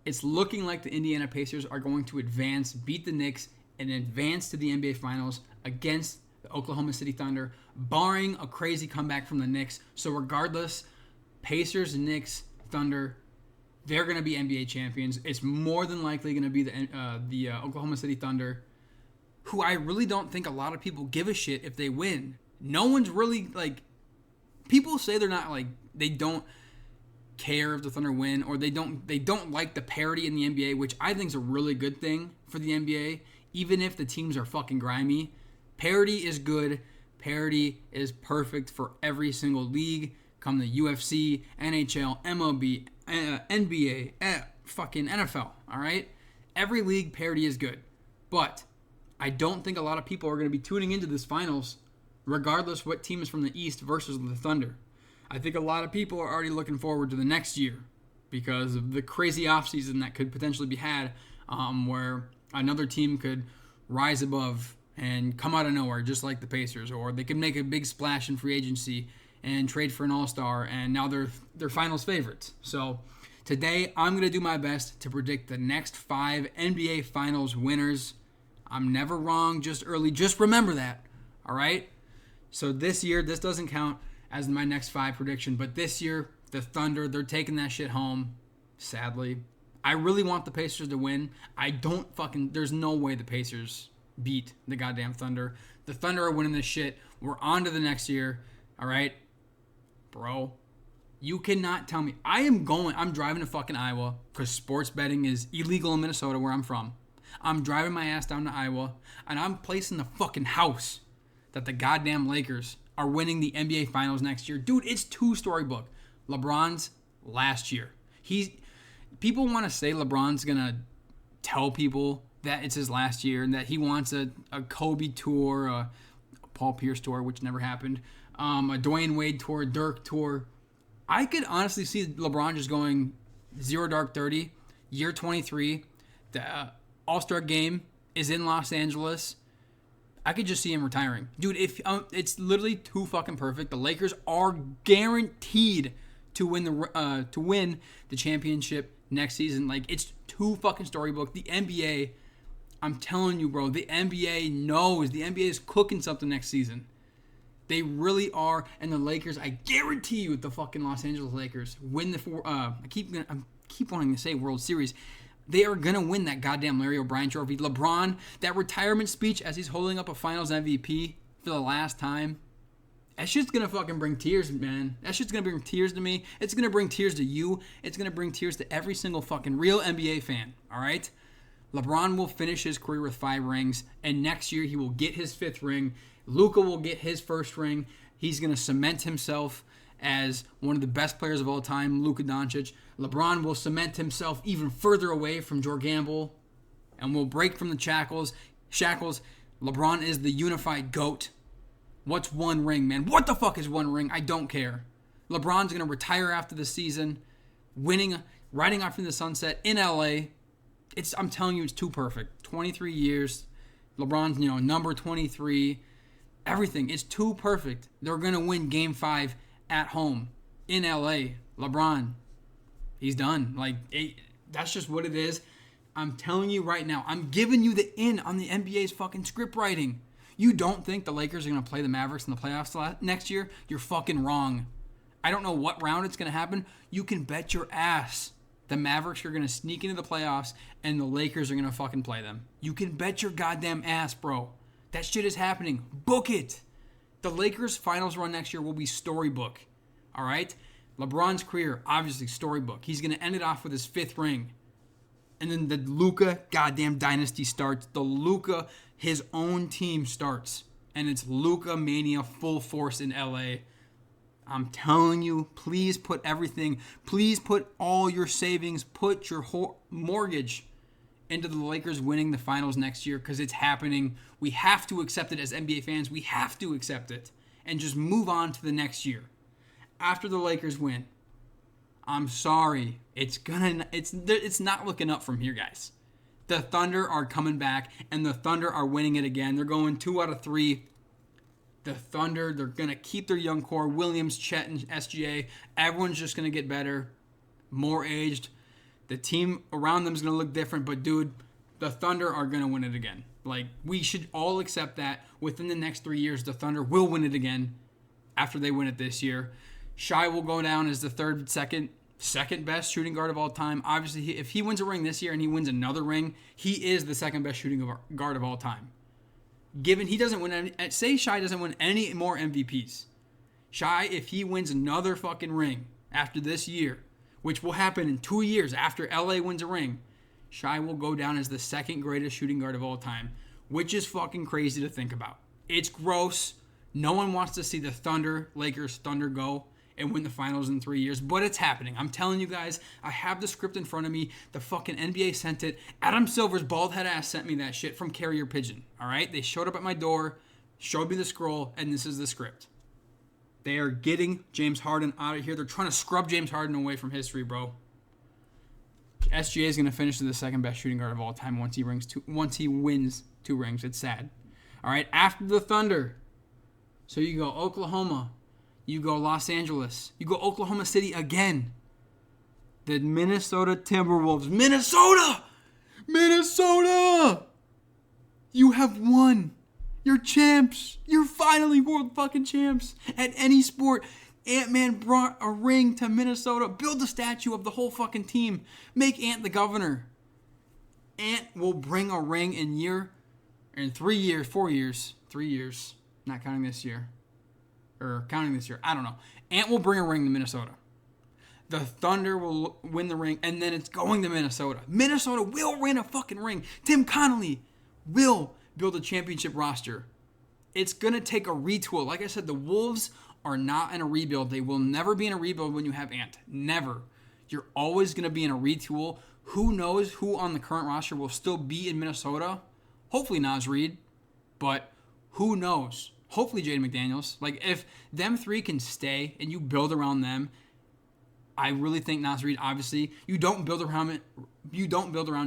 it's looking like the Indiana Pacers are going to advance, beat the Knicks, and advance to the NBA Finals against the Oklahoma City Thunder, barring a crazy comeback from the Knicks. So regardless, Pacers, Knicks, Thunder, they're going to be NBA champions. It's more than likely going to be the Oklahoma City Thunder, who I really don't think a lot of people give a shit if they win. No one's really, like, people say they're not, like, they don't care if the Thunder win, or they don't like the parity in the NBA, which I think is a really good thing for the NBA, even if the teams are fucking grimy. Parity is good. Parity is perfect for every single league. Come the UFC, NHL, MLB, NBA, fucking NFL, all right? Every league, parity is good. But I don't think a lot of people are going to be tuning into this finals, regardless what team is from the East versus the Thunder. I think a lot of people are already looking forward to the next year because of the crazy offseason that could potentially be had, where another team could rise above and come out of nowhere, just like the Pacers, or they could make a big splash in free agency and trade for an all-star, and now they're finals favorites. So today, I'm going to do my best to predict the next 5 NBA Finals winners. I'm never wrong, just early. Just remember that, all right? So this year, this doesn't count as my next 5 prediction, but this year, the Thunder, they're taking that shit home, sadly. I really want the Pacers to win. There's no way the Pacers beat the goddamn Thunder. The Thunder are winning this shit. We're on to the next year, all right? Bro, you cannot tell me. I'm driving to fucking Iowa because sports betting is illegal in Minnesota, where I'm from. I'm driving my ass down to Iowa, and I'm placing the fucking house that the goddamn Lakers are winning the NBA Finals next year. Dude, it's 2 storybook. LeBron's last year. People want to say LeBron's going to tell people that it's his last year and that he wants a Kobe tour, a Paul Pierce tour, which never happened, a Dwayne Wade tour, Dirk tour. I could honestly see LeBron just going 0 dark 30, year 23. The All-Star game is in Los Angeles. I could just see him retiring. Dude, if it's literally too fucking perfect. The Lakers are guaranteed to win the championship next season. Like, it's too fucking storybook. The NBA, I'm telling you, bro, the NBA knows. The NBA is cooking something next season. They really are. And the Lakers, I guarantee you, the fucking Los Angeles Lakers win the I keep wanting to say World Series. They are going to win that goddamn Larry O'Brien trophy. LeBron, that retirement speech as he's holding up a finals MVP for the last time, that shit's going to fucking bring tears, man. That shit's going to bring tears to me. It's going to bring tears to you. It's going to bring tears to every single fucking real NBA fan, all right? LeBron will finish his career with 5 rings, and next year he will get his 5th ring. Luka will get his 1st ring. He's going to cement himself as one of the best players of all time, Luka Doncic. LeBron will cement himself even further away from George Gamble and will break from the shackles. LeBron is the unified GOAT. What's 1 ring, man? What the fuck is 1 ring? I don't care. LeBron's going to retire after the season, riding off in the sunset in LA. I'm telling you, it's too perfect. 23 years. LeBron's, number 23. Everything is too perfect. They're going to win Game 5 at home in LA. LeBron, he's done. That's just what it is. I'm telling you right now. I'm giving you the in on the NBA's fucking script writing. You don't think the Lakers are going to play the Mavericks in the playoffs next year? You're fucking wrong. I don't know what round it's going to happen. You can bet your ass the Mavericks are going to sneak into the playoffs and the Lakers are going to fucking play them. You can bet your goddamn ass, bro. That shit is happening. Book it. The Lakers' finals run next year will be storybook. All right? LeBron's career, obviously storybook. He's going to end it off with his 5th ring. And then the Luka goddamn dynasty starts. The Luka, his own team starts. And it's Luka Mania full force in LA. I'm telling you, please put everything, please put all your savings, put your whole mortgage into the Lakers winning the finals next year because it's happening. We have to accept it as NBA fans. We have to accept it and just move on to the next year. After the Lakers win, I'm sorry, it's not looking up from here, guys. The Thunder are coming back, and the Thunder are winning it again. They're going 2 out of 3. The Thunder, they're going to keep their young core. Williams, Chet, and SGA. Everyone's just going to get better, more aged. The team around them is going to look different, but dude, the Thunder are going to win it again. Like, we should all accept that within the next 3 years, the Thunder will win it again after they win it this year. Shai will go down as the second best shooting guard of all time. Obviously, if he wins a ring this year and he wins another ring, he is the second best shooting guard of all time. Given he doesn't win say Shai doesn't win any more MVPs. Shai, if he wins another fucking ring after this year, which will happen in 2 years after LA wins a ring, Shai will go down as the second greatest shooting guard of all time, which is fucking crazy to think about. It's gross. No one wants to see the Lakers Thunder go and win the finals in 3 years, but it's happening. I'm telling you guys, I have the script in front of me. The fucking NBA sent it. Adam Silver's bald head ass sent me that shit from Carrier Pigeon, all right? They showed up at my door, showed me the scroll, and this is the script. They are getting James Harden out of here. They're trying to scrub James Harden away from history, bro. SGA is going to finish as the second best shooting guard of all time once he wins 2 rings. It's sad. All right, after the Thunder, so you go Oklahoma, you go Los Angeles, you go Oklahoma City again. The Minnesota Timberwolves. Minnesota! You have won. You're champs. You're finally world fucking champs at any sport. Ant-Man brought a ring to Minnesota. Build a statue of the whole fucking team. Make Ant the governor. Ant will bring a ring in 3 years, 4 years, 3 years. Not counting this year. Or counting this year. I don't know. Ant will bring a ring to Minnesota. The Thunder will win the ring, and then it's going to Minnesota. Minnesota will win a fucking ring. Tim Connolly will build a championship roster. It's going to take a retool. Like I said, the Wolves are not in a rebuild. They will never be in a rebuild when you have Ant. Never. You're always going to be in a retool. Who knows who on the current roster will still be in Minnesota? Hopefully Naz Reid, but who knows? Hopefully Jaden McDaniels. Like, if them 3 can stay and you build around them, I really think Naz Reid, obviously, you don't build around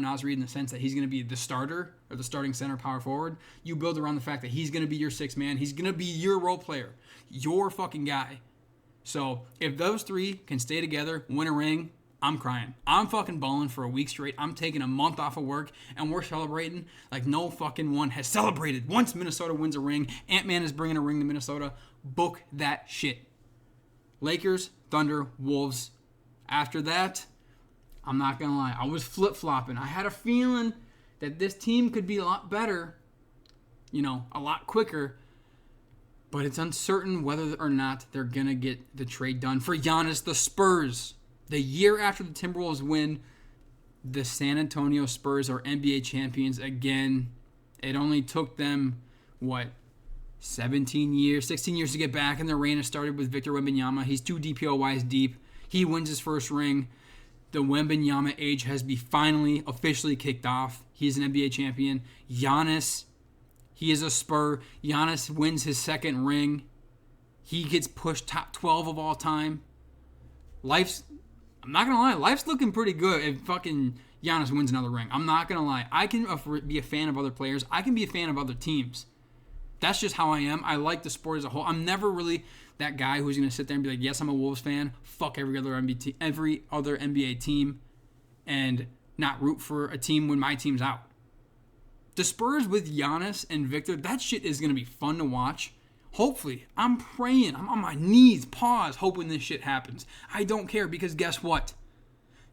Naz Reid in the sense that he's going to be the starter or the starting center power forward. You build around the fact that he's going to be your 6th man. He's going to be your role player, your fucking guy. So if those 3 can stay together, win a ring, I'm crying. I'm fucking balling for a week straight. I'm taking a month off of work, and we're celebrating like no fucking one has celebrated. Once Minnesota wins a ring, Ant-Man is bringing a ring to Minnesota. Book that shit. Lakers, Thunder, Wolves. After that, I'm not going to lie, I was flip-flopping. I had a feeling that this team could be a lot better, a lot quicker, but it's uncertain whether or not they're going to get the trade done. For Giannis, the Spurs, the year after the Timberwolves win, the San Antonio Spurs are NBA champions again. It only took them, 16 years to get back, and their reign has started with Victor Wembanyama. He's 2 DPOYs deep. He wins his first ring. The Wembanyama age has been finally officially kicked off. He's an NBA champion. Giannis, he is a Spur. Giannis wins his second ring. He gets pushed top 12 of all time. I'm not going to lie, life's looking pretty good if fucking Giannis wins another ring. I'm not going to lie. I can be a fan of other players. I can be a fan of other teams. That's just how I am. I like the sport as a whole. I'm never really that guy who's going to sit there and be like, yes, I'm a Wolves fan. Fuck every other NBA team and not root for a team when my team's out. The Spurs with Giannis and Victor, that shit is going to be fun to watch. Hopefully. I'm praying. I'm on my knees, hoping this shit happens. I don't care because guess what?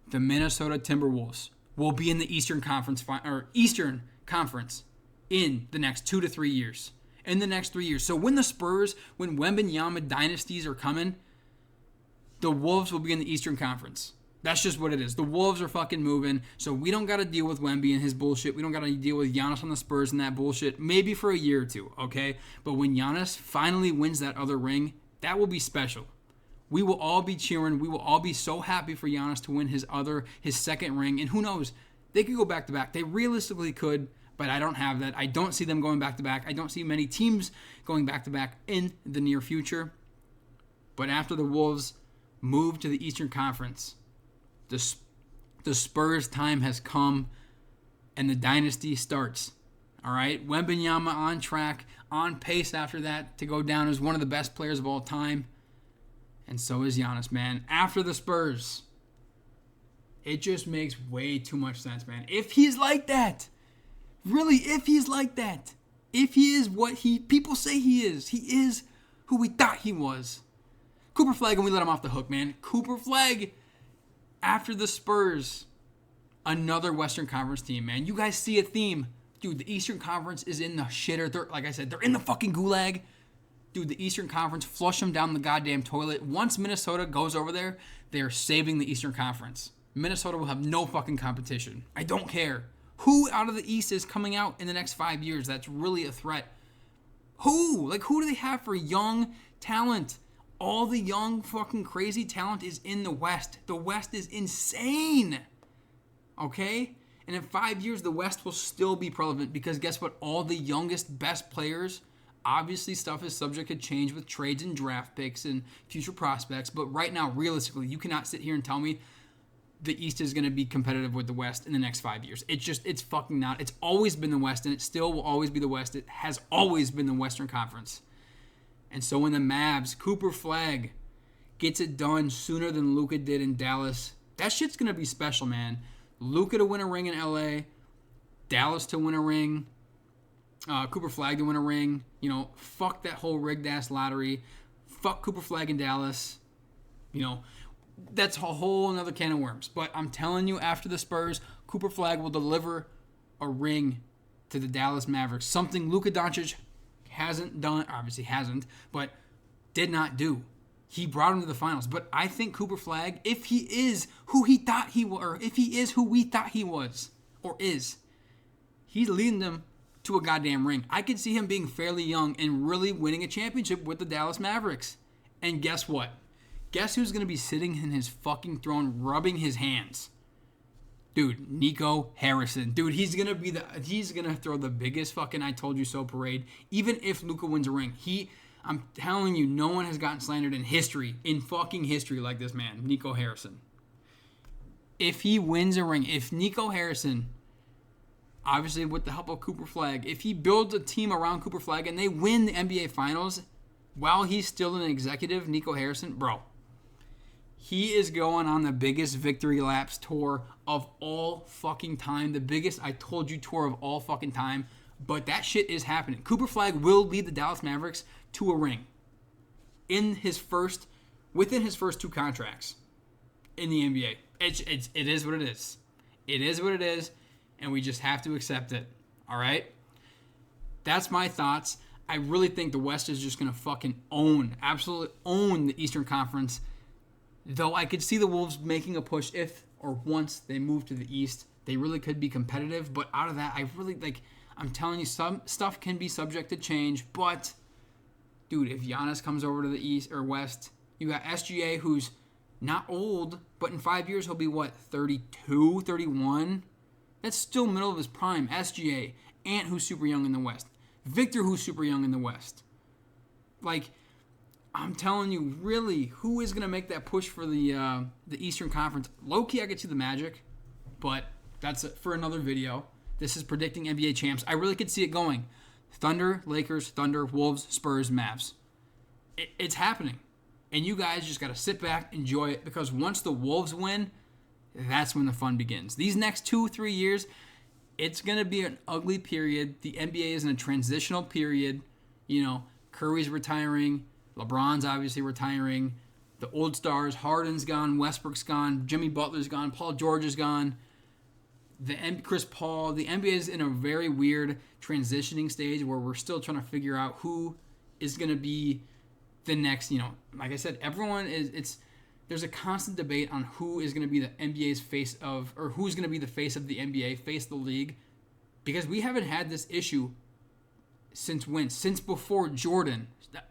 The Minnesota Timberwolves will be in the Eastern Conference in the next 2 to 3 years. In the next 3 years. So when Wembanyama dynasties are coming, the Wolves will be in the Eastern Conference. That's just what it is. The Wolves are fucking moving, so we don't got to deal with Wemby and his bullshit. We don't got to deal with Giannis on the Spurs and that bullshit, maybe for a year or 2, okay? But when Giannis finally wins that other ring, that will be special. We will all be cheering. We will all be so happy for Giannis to win his second ring. And who knows? They could go back-to-back. They realistically could, but I don't have that. I don't see them going back-to-back. I don't see many teams going back-to-back in the near future. But after the Wolves move to the Eastern Conference, the Spurs' time has come, and the dynasty starts. All right? Wembanyama on track, on pace after that to go down as one of the best players of all time. And so is Giannis, man. After the Spurs, It just makes way too much sense, man. If he's like that, really, if he's like that, if he is what people say he is who we thought he was. Cooper Flag, and we let him off the hook, man. Cooper Flag, after the Spurs, another Western Conference team, man. You guys see a theme. Dude, the Eastern Conference is in the shitter. Like I said, they're in the fucking gulag. Dude, the Eastern Conference, flush them down the goddamn toilet. Once Minnesota goes over there, they're saving the Eastern Conference. Minnesota will have no fucking competition. I don't care. Who out of the East is coming out in the next 5 years that's really a threat? Who? Like, who do they have for young talent? All the young fucking crazy talent is in the West. The West is insane. Okay? And in 5 years, the West will still be relevant because guess what? All the youngest, best players, obviously stuff is subject to change with trades and draft picks and future prospects. But right now, realistically, you cannot sit here and tell me the East is going to be competitive with the West in the next 5 years. It's fucking not. It's always been the West, and it still will always be the West. It has always been the Western Conference. And so when the Mavs, Cooper Flag, gets it done sooner than Luka did in Dallas, that shit's going to be special, man. Luka to win a ring in LA, Dallas to win a ring, Cooper Flag to win a ring. You know, fuck that whole rigged-ass lottery. Fuck Cooper Flag in Dallas. You know, that's a whole another can of worms. But I'm telling you, after the Spurs, Cooper Flag will deliver a ring to the Dallas Mavericks. Something Luka Doncic hasn't done, obviously hasn't, but did not do. He brought him to the finals. But I think Cooper Flag, if he is who he thought he was, or if he is who we thought he was, or is, he's leading them to a goddamn ring. I could see him being fairly young and really winning a championship with the Dallas Mavericks. And guess what? Guess who's going to be sitting in his fucking throne rubbing his hands? Dude, Nico Harrison. Dude, he's going to throw the biggest fucking I told you so parade, even if Luka wins a ring. I'm telling you, no one has gotten slandered in fucking history like this man, Nico Harrison. If he wins a ring, if Nico Harrison, obviously with the help of Cooper Flag, if he builds a team around Cooper Flag and they win the NBA Finals while he's still an executive, Nico Harrison, bro, he is going on the biggest victory laps tour of all fucking time. The biggest I told you tour of all fucking time. But that shit is happening. Cooper Flag will lead the Dallas Mavericks to a ring within his first 2 contracts in the NBA. It is what it is. It is what it is, and we just have to accept it. All right? That's my thoughts. I really think the West is just going to fucking absolutely own the Eastern Conference. Though I could see the Wolves making a push if or once they move to the East. They really could be competitive. But out of that, I'm telling you, some stuff can be subject to change. But, dude, if Giannis comes over to the East or West, you got SGA, who's not old, but in 5 years he'll be, 32, 31? That's still middle of his prime. SGA. Ant, who's super young in the West. Victor, who's super young in the West. I'm telling you, really, who is going to make that push for the Eastern Conference? Low-key, I could see the Magic, but that's for another video. This is predicting NBA champs. I really could see it going. Thunder, Lakers, Thunder, Wolves, Spurs, Mavs. It's happening. And you guys just got to sit back, enjoy it, because once the Wolves win, that's when the fun begins. These next 2-3 years, it's going to be an ugly period. The NBA is in a transitional period. You know, Curry's retiring. LeBron's obviously retiring. The old stars, Harden's gone, Westbrook's gone, Jimmy Butler's gone, Paul George is gone. Chris Paul. The NBA is in a very weird transitioning stage where we're still trying to figure out who is going to be the next, like I said, there's a constant debate on who is going to be the NBA's face of, or who's going to be the face of the NBA, face of the league, because we haven't had this issue since when? Since before Jordan.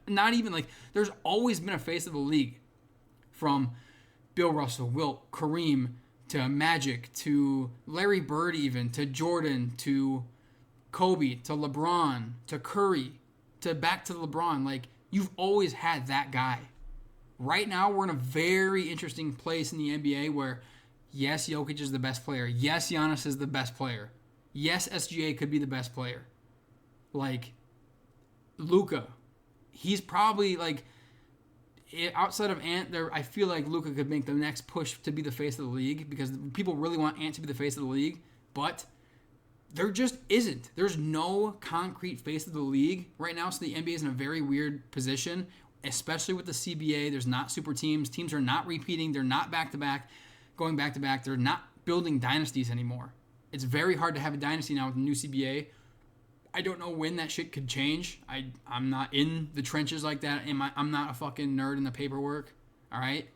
Not even there's always been a face of the league, from Bill Russell, Wilt, Kareem, to Magic, to Larry Bird, even to Jordan, to Kobe, to LeBron, to Curry, to back to LeBron. You've always had that guy. Right now, we're in a very interesting place in the NBA where, yes, Jokic is the best player. Yes, Giannis is the best player. Yes, SGA could be the best player. Luka, he's probably outside of Ant, I feel like Luka could make the next push to be the face of the league because people really want Ant to be the face of the league, but there just isn't. There's no concrete face of the league right now, so the NBA is in a very weird position, especially with the CBA. There's not super teams. Teams are not repeating. They're not back-to-back, going back-to-back. They're not building dynasties anymore. It's very hard to have a dynasty now with the new CBA. I don't know when that shit could change. I'm not in the trenches like that. I'm not a fucking nerd in the paperwork. All right?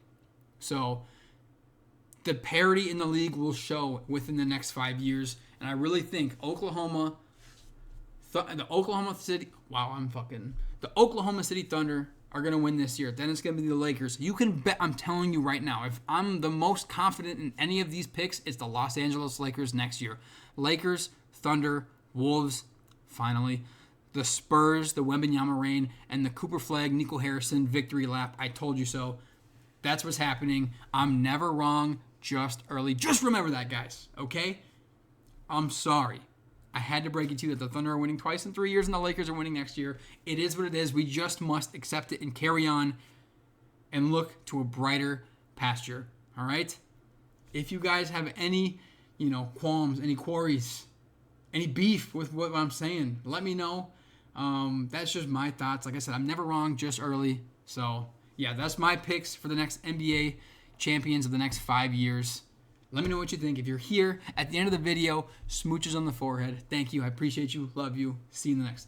So the parity in the league will show within the next 5 years. And I really think the Oklahoma City Thunder are going to win this year. Then it's going to be the Lakers. You can bet, I'm telling you right now, if I'm the most confident in any of these picks, it's the Los Angeles Lakers next year. Lakers, Thunder, Wolves, finally, the Spurs, the Wembanyama reign, and the Cooper Flag, Nico Harrison victory lap. I told you so. That's what's happening. I'm never wrong, just early. Just remember that, guys, okay? I'm sorry. I had to break it to you that the Thunder are winning twice in 3 years and the Lakers are winning next year. It is what it is. We just must accept it and carry on and look to a brighter pasture, all right? If you guys have any, qualms, any quarries, any beef with what I'm saying, let me know. That's just my thoughts. Like I said, I'm never wrong, just early. So, yeah, that's my picks for the next NBA champions of the next 5 years. Let me know what you think. If you're here at the end of the video, smooches on the forehead. Thank you. I appreciate you. Love you. See you in the next.